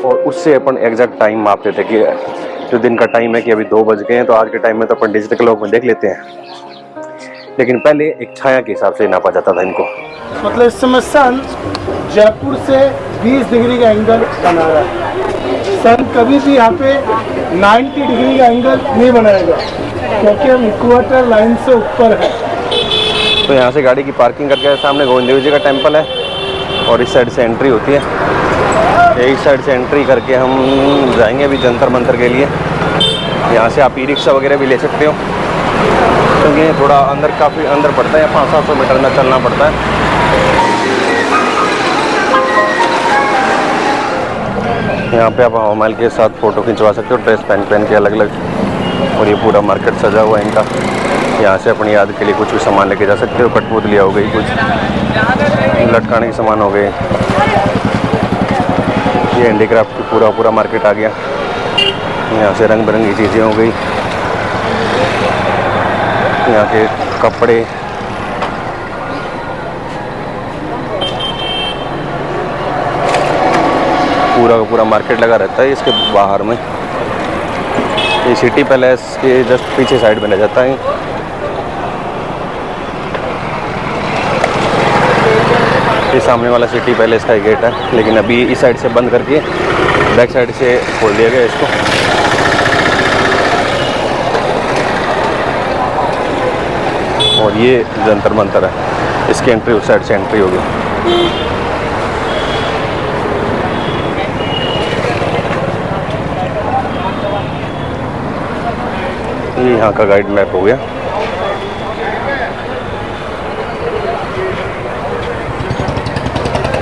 और उससे अपन exact time मापते थे कि जो दिन का टाइम है कि अभी 2 बज गए हैं, तो आज के टाइम में तो अपन डिजिटल क्लॉक में देख लेते हैं, लेकिन पहले एक छाया के हिसाब से नापा जाता था इनको। मतलब इस समय सन जयपुर से 20 डिग्री का एंगल बना रहा है। सन कभी भी यहाँ पे 90 डिग्री का एंगल नहीं बनाएगा, क्योंकि हम इक्वेटर लाइन से ऊपर है। तो यहाँ से गाड़ी की पार्किंग करके सामने गोविंद देव जी का टेम्पल है और इस साइड से एंट्री होती है। एक साइड से एंट्री करके हम जाएंगे अभी जंतर मंतर के लिए। यहाँ से आप ई रिक्शा वगैरह भी ले सकते हो, क्योंकि तो थोड़ा अंदर, काफ़ी अंदर पड़ता है, 500-700 मीटर अंदर चलना पड़ता है। यहाँ पे आप हवा महल के साथ फ़ोटो खिंचवा सकते हो, ड्रेस पहन के अलग अलग। और ये पूरा मार्केट सजा हुआ है इनका। यहाँ से अपनी याद के लिए कुछ भी सामान लेके जा सकते हो। कठपुतलियाँ हो गई, कुछ लटकाने के सामान हो गए। ये हैंडीक्राफ्ट की पूरा मार्केट आ गया। यहाँ से रंग बिरंगी चीज़ें हो गई, यहाँ के कपड़े। पूरा का पूरा मार्केट लगा रहता है इसके बाहर में। ये सिटी पैलेस के जस्ट पीछे साइड में रह जाता है। ये सामने वाला सिटी पैलेस का गेट है, लेकिन अभी इस साइड से बंद करके बैक साइड से खोल दिया गया इसको। और ये जंतर मंतर है, इसकी एंट्री उस साइड से एंट्री होगी। ये यहाँ का गाइड मैप हो गया।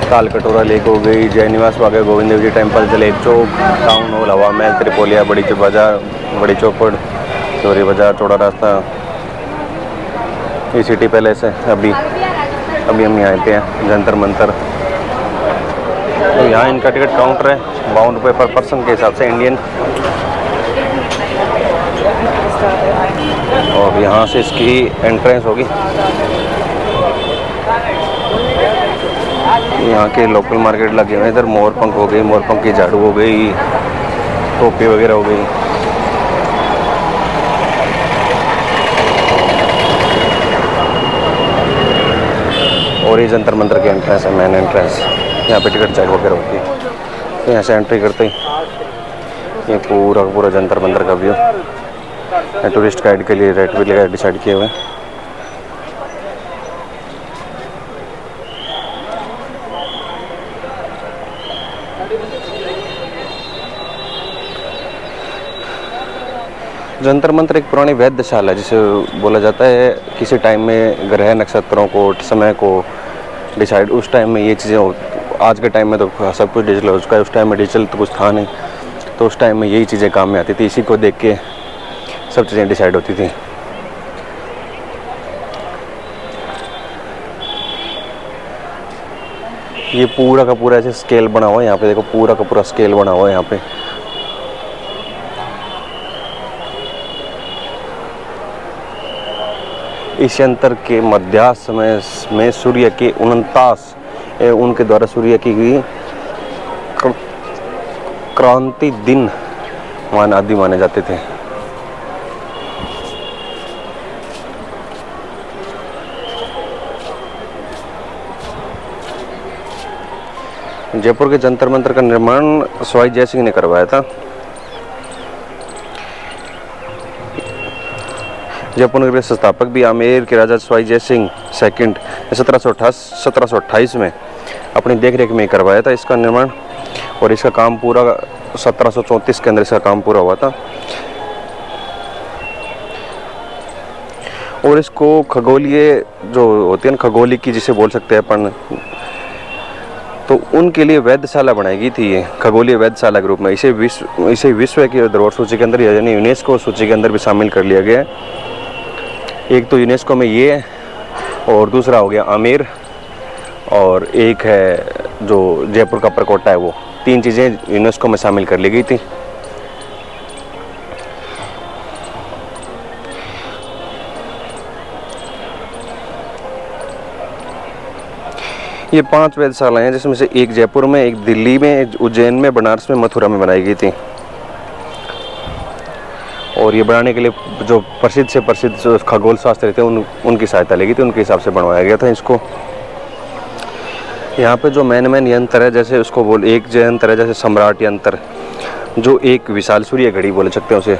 ताल कटोरा लेक हो गई, जय निवास बाग, गोविंद देव जी टेम्पल, जलेब चौक, टाउन हॉल, हवा महल, त्रिपोलिया, बड़ी बाजार, बड़ी चौपड़, चौरी बाजार, चौड़ा रास्ता। ये सिटी पैलेस है। अभी हम यहाँ पे हैं जंतर मंतर। तो यहाँ इनका टिकट काउंटर है, 52 रुपये पर पर्सन के हिसाब से इंडियन। और यहाँ से इसकी एंट्रेंस होगी। यहाँ के लोकल मार्केट लगे हुए हैं। इधर मोरपंख हो गई, मोरपंख की झाड़ू हो गई, टोपी वगैरह हो गई। और ये जंतर मंतर की एंट्रेंस है, मेन एंट्रेंस। यहाँ पे टिकट चेक वगैरह होती है। तो यहाँ से एंट्री करते ही ये पूरा जंतर मंतर का व्यू। टूरिस्ट गाइड के लिए रेट भी लगा डिसाइड किए हुए हैं। जंतर मंतर एक पुरानी वैधशाला है, जिसे बोला जाता है किसी टाइम में ग्रह नक्षत्रों को, समय को डिसाइड, उस टाइम में ये चीज़ें। आज के टाइम में तो सब कुछ डिजिटल हो चुका है, उस टाइम में डिजिटल तो कुछ था नहीं, तो उस टाइम में यही चीज़ें काम में आती थी। इसी को देख के सब चीज़ें डिसाइड होती थी। ये पूरा का पूरा ऐसे स्केल बना हुआ है। यहाँ पे देखो, पूरा का पूरा स्केल बना हुआ है यहाँ पे। इस यंत्र के मध्याह्न में सूर्य के 49 उनके द्वारा सूर्य की गई क्रांति दिन आदि माने जाते थे। जयपुर के जंतर मंतर का निर्माण सवाई जय सिंह ने करवाया था। जयपुर नगर के संस्थापक भी आमेर के राजा सवाई जय सिंह सेकंड 1728 में अपनी देखरेख में करवाया था इसका निर्माण। और इसका काम पूरा 1734 के अंदर इसका काम पूरा हुआ था। और इसको खगोलीय जो होती है ना, खगोली की जिसे बोल सकते हैं अपन, तो उनके लिए वेधशाला बनाई गई थी। ये खगोलीय वेधशाला के रूप में इसे विश्व की धरोहर सूची के अंदर, यानी यूनेस्को सूची के अंदर भी शामिल कर लिया गया है। एक तो यूनेस्को में ये है, और दूसरा हो गया आमेर, और एक है जो जयपुर का परकोटा है। वो 3 चीज़ें यूनेस्को में शामिल कर ली गई थी। ये 5 वेधशालाएं हैं, जिसमें से एक जयपुर में, एक दिल्ली में, एक उज्जैन में, बनारस में, मथुरा में बनाई गई थी। और ये बनाने के लिए जो प्रसिद्ध से प्रसिद्ध जो खगोल शास्त्री थे उनकी सहायता लगी थी, उनके हिसाब से बनवाया गया था इसको। यहाँ पे जो मेन यंत्र है, जैसे उसको एक यंत्र है जैसे सम्राट यंत्र, जो एक विशाल सूर्य घड़ी बोल सकते हैं उसे,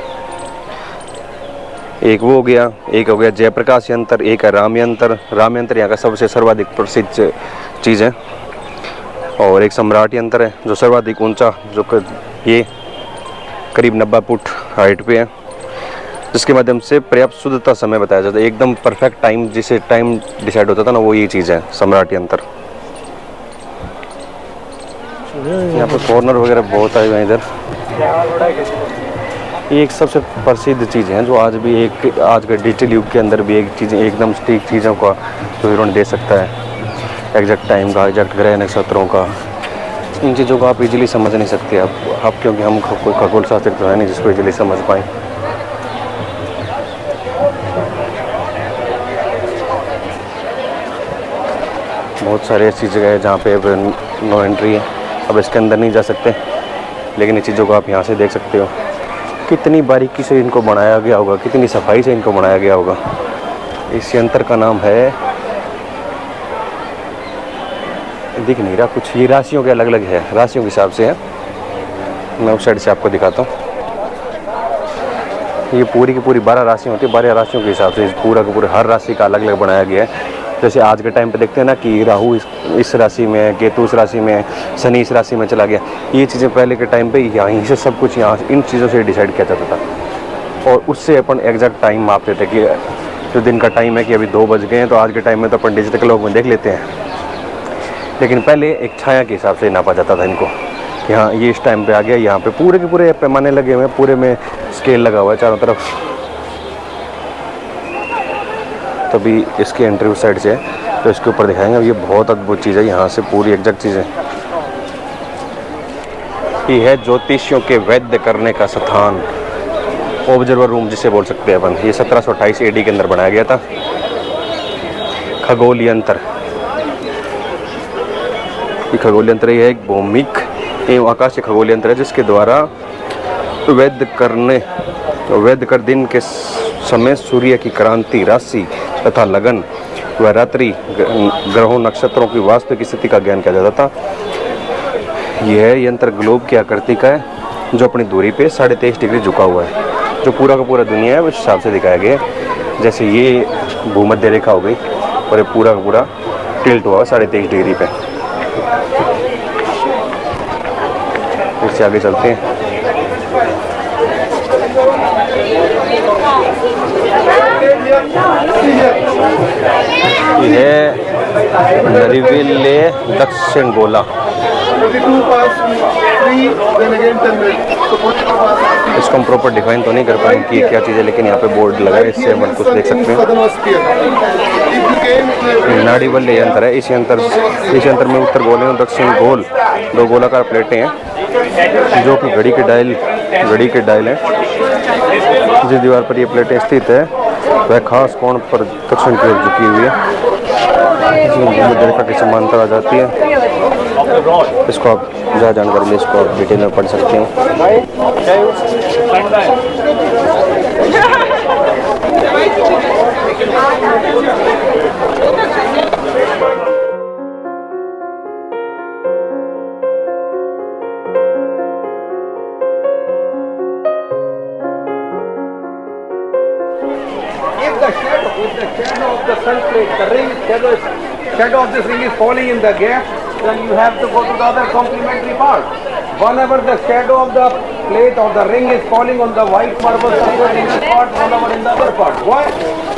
एक वो हो गया। एक हो गया जयप्रकाश यंत्र, एक है राम यंत्र। राम यंत्र यहाँ का सबसे सर्वाधिक प्रसिद्ध चीज़ है। और एक सम्राट यंत्र है जो सर्वाधिक ऊंचा, जो ये करीब 90 फुट हाइट पे है, जिसके माध्यम से पर्याप्त शुद्धता समय बताया जाता है, एकदम परफेक्ट टाइम, जिसे टाइम डिसाइड होता था ना, वो ये चीज़ है सम्राट यंत्र। यहाँ पे कॉर्नर वगैरह बहुत आए हुए हैं इधर। ये एक सबसे प्रसिद्ध चीज़ है जो आज भी आज के डिजिटल युग के अंदर भी एक चीज़ें एकदम सटीक चीज़ों का विवरण दे सकता है, एग्जैक्ट टाइम का, एग्जैक्ट ग्रह नक्षत्रों का। इन चीज़ों को आप इजीली समझ नहीं सकते आप क्योंकि हम कोई खगोल शास्त्री तो है नहीं जिसको इजीली समझ पाए। बहुत सारी ऐसी जगह है जहाँ पे नो एंट्री है, अब इसके अंदर नहीं जा सकते, लेकिन इन चीज़ों को आप यहाँ से देख सकते हो। कितनी बारीकी से इनको बनाया गया होगा, कितनी सफाई से इनको बनाया गया होगा। इस यंत्र का नाम है, दिख नहीं रहा कुछ, ये राशियों के अलग अलग है, राशियों के हिसाब से है। मैं उस साइड से आपको दिखाता हूँ। ये पूरी की पूरी 12 राशियाँ होती है, 12 राशियों के हिसाब से पूरा का पूरा हर राशि का अलग अलग बनाया गया है। जैसे आज के टाइम पे देखते हैं ना कि राहु इस राशि में है, केतु इस राशि में है, शनि इस राशि में चला गया। ये चीज़ें पहले के टाइम पे यहीं से सब कुछ यहाँ इन चीज़ों से डिसाइड किया जाता था, और उससे अपन एग्जैक्ट टाइम मापते थे कि जो दिन का टाइम है कि अभी 2 बज गए हैं, तो आज के टाइम में तो अपन डिजिटल क्लॉक में देख लेते हैं, लेकिन पहले एक छाया के हिसाब से नापा जाता था इनको कि हाँ ये इस टाइम पे आ गया। यहाँ पे पूरे के पूरे पैमाने लगे हुए हैं, पूरे में स्केल लगा हुआ है चारों तरफ। तभी इसकी एंट्री उस साइड से है, तो इसके ऊपर दिखाएंगे। ये बहुत अद्भुत चीज़ है, यहाँ से पूरी एग्जैक्ट चीज़ें। ये है ज्योतिषियों के वैद्य करने का स्थान, ऑब्जर्वर रूम जिसे बोल सकते हैं अपन। ये 1728 AD के अंदर बनाया गया था। खगोल यंत्र, ये खगोल यंत्र है एक भौमिक एवं आकाशीय खगोल यंत्र है, जिसके द्वारा वैध कर दिन के समय सूर्य की क्रांति, राशि तथा लगन व रात्रि, ग्रहों, नक्षत्रों की वास्तविक स्थिति का ज्ञान किया जाता था। यह यंत्र ग्लोब की आकृति का है, जो अपनी दूरी पे 23.5 डिग्री झुका हुआ है। जो पूरा का पूरा दुनिया है उस हिसाब से दिखाया गया है। जैसे ये भूमध्य रेखा हो गई और ये पूरा का पूरा टिल्ट हुआ 23.5 डिग्री पे। इससे आगे चलते हैं। यह नरिविले दक्षिण गोला, इसको हम प्रॉपर डिफाइन तो नहीं कर पाएंगे कि क्या चीज़ है, लेकिन यहाँ पे बोर्ड लगा है, इससे हम कुछ देख सकते हैं। नाड़ीवल्य यंत्र है। इस यंत्र में उत्तर गोले और दक्षिण गोल 2 गोलाकार प्लेटें हैं, जो कि घड़ी के डायल हैं। जिस दीवार पर ये प्लेटें स्थित है वह खास कोण पर दक्षिण की ओर झुकी हुई है, इसमें भूमध्य रेखा की समांतर आ जाती है। इसको आप ज़्यादा जानकारी में इसको आप डिटेल में पढ़ सकते हैं। If the shadow of the sun plate, the ring shadow of this ring is falling in the gap, then you have to go to the other complementary part. Whenever the shadow of the plate or the ring is falling on the white marble surface in this part, whenever in the other part. Why?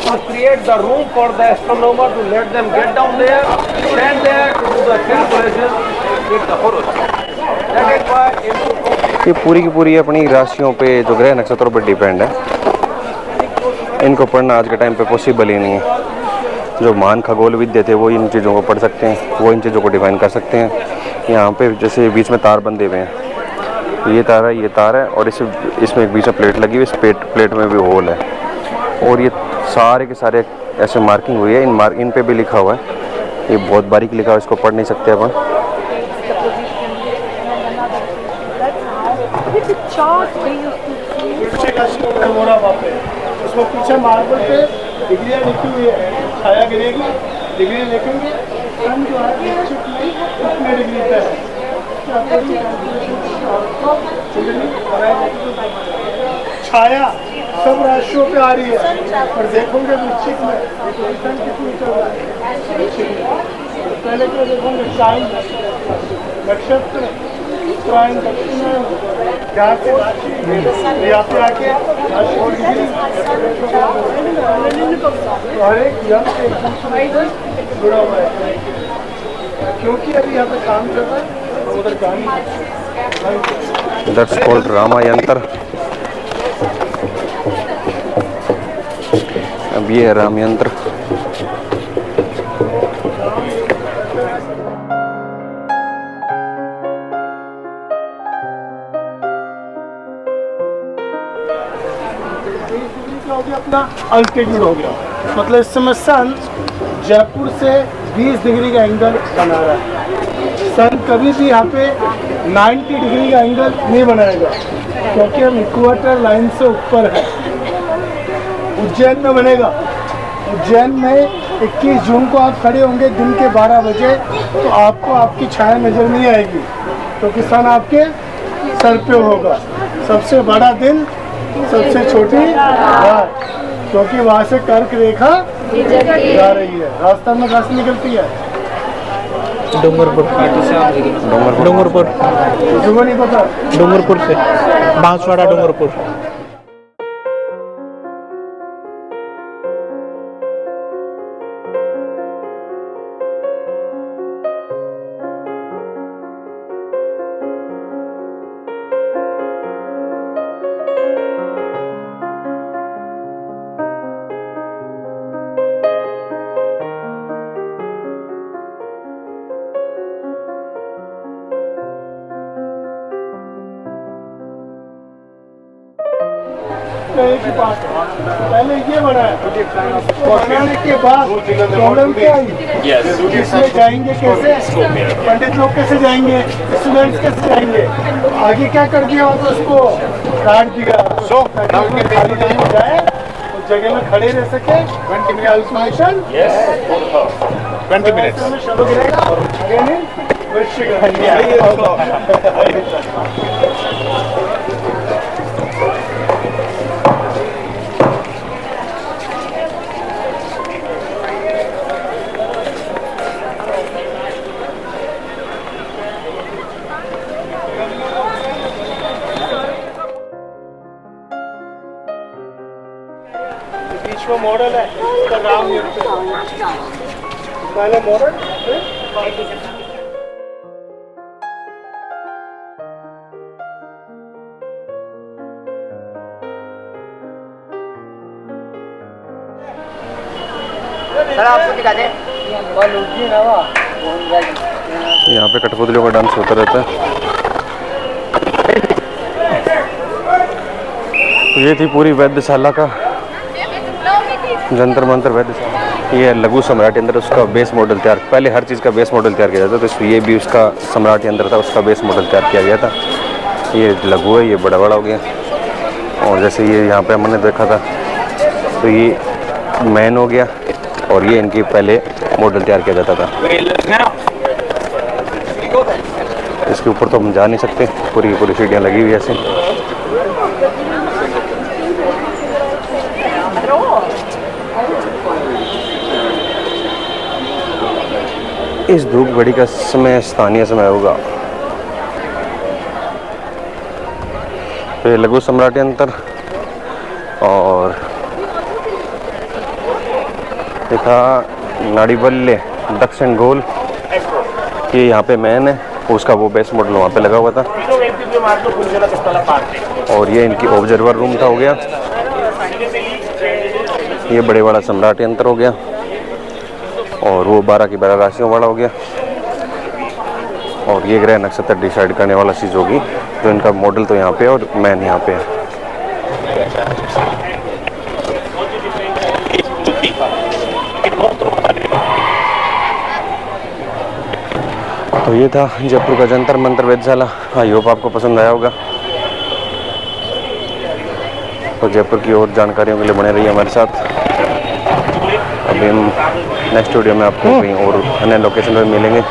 To create the room for the astronomer to let them get down there, stand there to do the calculation with the horoscope. That is why ये पूरी की पूरी अपनी राशियों पे जो ग्रह नक्षत्रों पर डिपेंड है। इनको पढ़ना आज के टाइम पे पॉसिबल ही नहीं है। जो महान खगोल विद्या थे वो इन चीज़ों को पढ़ सकते हैं, वो इन चीज़ों को डिफाइन कर सकते हैं। यहाँ पे जैसे बीच में तार बंधे हुए हैं, ये तार है और इसमें एक बीच में प्लेट लगी हुई, इस प्लेट में भी होल है, और ये सारे के सारे ऐसे मार्किंग हुई है। इन पे भी लिखा हुआ है ये बहुत बारीक लिखा है, इसको पढ़ नहीं सकते अपन। पीछे का मोड़ा वहाँ पे, उसमें पीछे मार्बल पे डिग्रियाँ लिखी हुई है, छाया गिरेगी, डिग्री लिखेंगे, सन जो है कितने डिग्री पे है, छाया सब राशियों पे आ रही है, और देखोगे वृश्चिक में सन कितनी चल रहा है, पहले क्या देखोगे शाइन नक्षत्र उत्तरायण दक्षिण यहाँ से राशि यहाँ पे आके तो हर एक यंत्र एक दूसरे से जुड़ा हुआ है, क्योंकि अभी यहाँ पे काम चल रहा है तो उधर जा नहीं सकते। दैट्स कॉल्ड रामा यंत्र। अब ये है राम यंत्र। अपना अल्टीट्यूड हो गया, मतलब इस समय सन जयपुर से 20 डिग्री का एंगल बना रहा है। सन कभी भी यहाँ पे 90 डिग्री का एंगल नहीं बनाएगा, क्योंकि हम इक्वेटर लाइन से ऊपर है। उज्जैन में बनेगा, उज्जैन में 21 जून को आप खड़े होंगे दिन के 12 बजे, तो आपको आपकी छाया नजर नहीं आएगी, क्योंकि सन आपके सर पे होगा। सबसे बड़ा दिन, सबसे छोटी रात, क्योंकि वहाँ से कर्क रेखा जा रही है। रास्ता में कहाँ से निकलती है? डूंगरपुर मुझे नहीं पता। डूंगरपुर से बांसवाड़ा डूंगरपुर। पहले ये बनाया, बनाने के बाद प्रॉब्लम क्या आई? इसमें जाएंगे कैसे? पंडित लोग कैसे जाएंगे? स्टूडेंट्स कैसे जाएंगे? आगे क्या कर दिया? तो उसको काट दिया, जाए उस जगह में खड़े रह सके। 20 मिनट्स शुरू गिरेगा, मॉडल है इसका राम यंत्र, पहले मॉडल आपको दिखा दे। यहाँ पे कठपुतलियों का डांस होता रहता है। तो ये थी पूरी वैद्यशाला का जंतर मंतर वैद्यशाला। ये लघु सम्राट यंत्र, उसका बेस मॉडल तैयार, पहले हर चीज़ का बेस मॉडल तैयार किया जाता था, तो ये भी उसका सम्राट यंत्र था, उसका बेस मॉडल तैयार किया गया था। ये लघु है, ये बड़ा बड़ा हो गया। और जैसे ये यहाँ पे हमने देखा था, तो ये मैन हो गया, और ये इनकी पहले मॉडल तैयार किया जाता था। इसके ऊपर तो हम जा नहीं सकते, पूरी पूरी सीढ़ियाँ लगी हुई ऐसे। इस धूप घड़ी का समय स्थानीय समय होगा। तो ये लघु सम्राट यंत्र, और ये था नाड़ीबल्ले दक्षिण गोल, ये यहाँ पे मैन है, उसका वो बेस मॉडल वहाँ पे लगा हुआ था। और ये इनकी ऑब्जर्वर रूम था, हो गया। ये बड़े वाला सम्राट यंत्र हो गया, और वो 12 की 12 राशियों वाला हो गया। और ये ग्रह नक्षत्र डिसाइड करने वाला चीज़ होगी, जो इनका मॉडल तो यहाँ पे है और मैन यहाँ पे है। तो ये था जयपुर का जंतर मंतर वेधशाला। आई होप आपको पसंद आया होगा। तो जयपुर की और जानकारियों के लिए बने रहिए हमारे साथ। अभी हम नेक्स्ट वीडियो में आपको कहीं और अन्य लोकेशन पर मिलेंगे।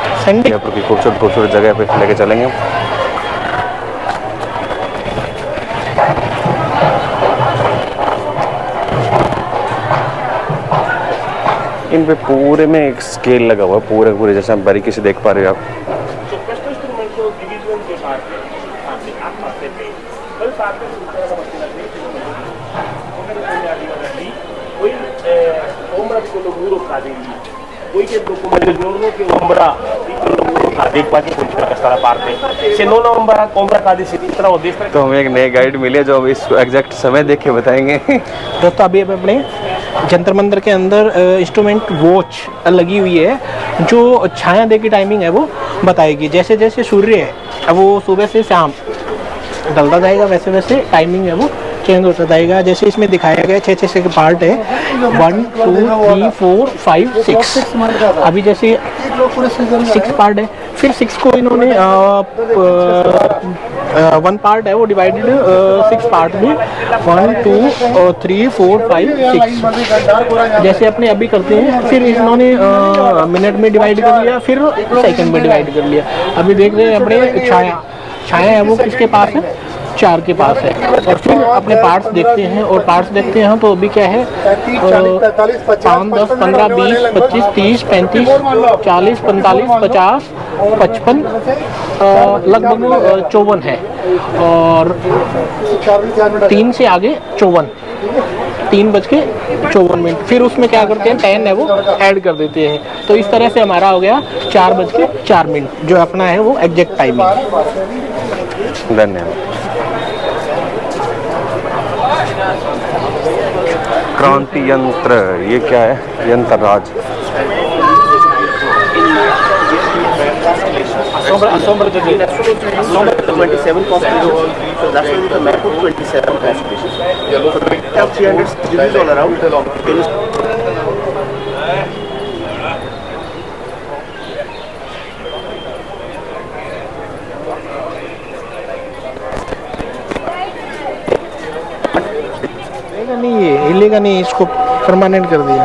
जयपुर की खूबसूरत खूबसूरत जगह पे लेके चलेंगे। इन पे पूरे में एक स्केल लगा हुआ है, पूरे पूरे, जैसे आप बारीकी से देख पा रहे हो आप। तो हमें एक नए गाइड मिले जो अब इस एग्जैक्ट समय देख के बताएंगे। दोस्तों अभी अपने जंतर मंतर के अंदर इंस्ट्रूमेंट वॉच लगी हुई है जो छाया दे की टाइमिंग है वो बताएगी। जैसे जैसे सूर्य है वो सुबह से शाम ढलता जाएगा वैसे वैसे टाइमिंग है वो चेंज होता जाएगा। जैसे इसमें दिखाया गया 6 के पार्ट है, 1 2 3 4 5 6। अभी जैसे 6 पार्ट है, फिर 6 को इन्होंने 1 पार्ट है वो डिवाइडेड 6 पार्ट में 1 2 3 4 5 6 जैसे अपने अभी करते हैं। फिर इन्होंने मिनट में डिवाइड कर लिया, फिर सेकंड में डिवाइड कर लिया। अभी देख रहे हैं अपने छाया है वो किसके पास है, 4 के पास है। और फिर अपने पार्ट्स देखते हैं, और पार्ट्स देखते हैं तो अभी क्या है 5 10 15 20 25 30 35 40 45 50 55 लगभग 54 है। और 3 से आगे 54, 3:54। फिर उसमें क्या करते हैं 10 है वो ऐड कर देते हैं। तो इस तरह से हमारा हो गया 4:04 जो अपना है वो एग्जैक्ट टाइमिंग। धन्यवाद। क्रांति यंत्र, ये क्या है? यंत्र राज। Assombra 27 constellations. So that's why we have map of 27 constellations. We have 300 degrees all around. नहीं, ये हिलेगा नहीं, इसको परमानेंट कर दिया।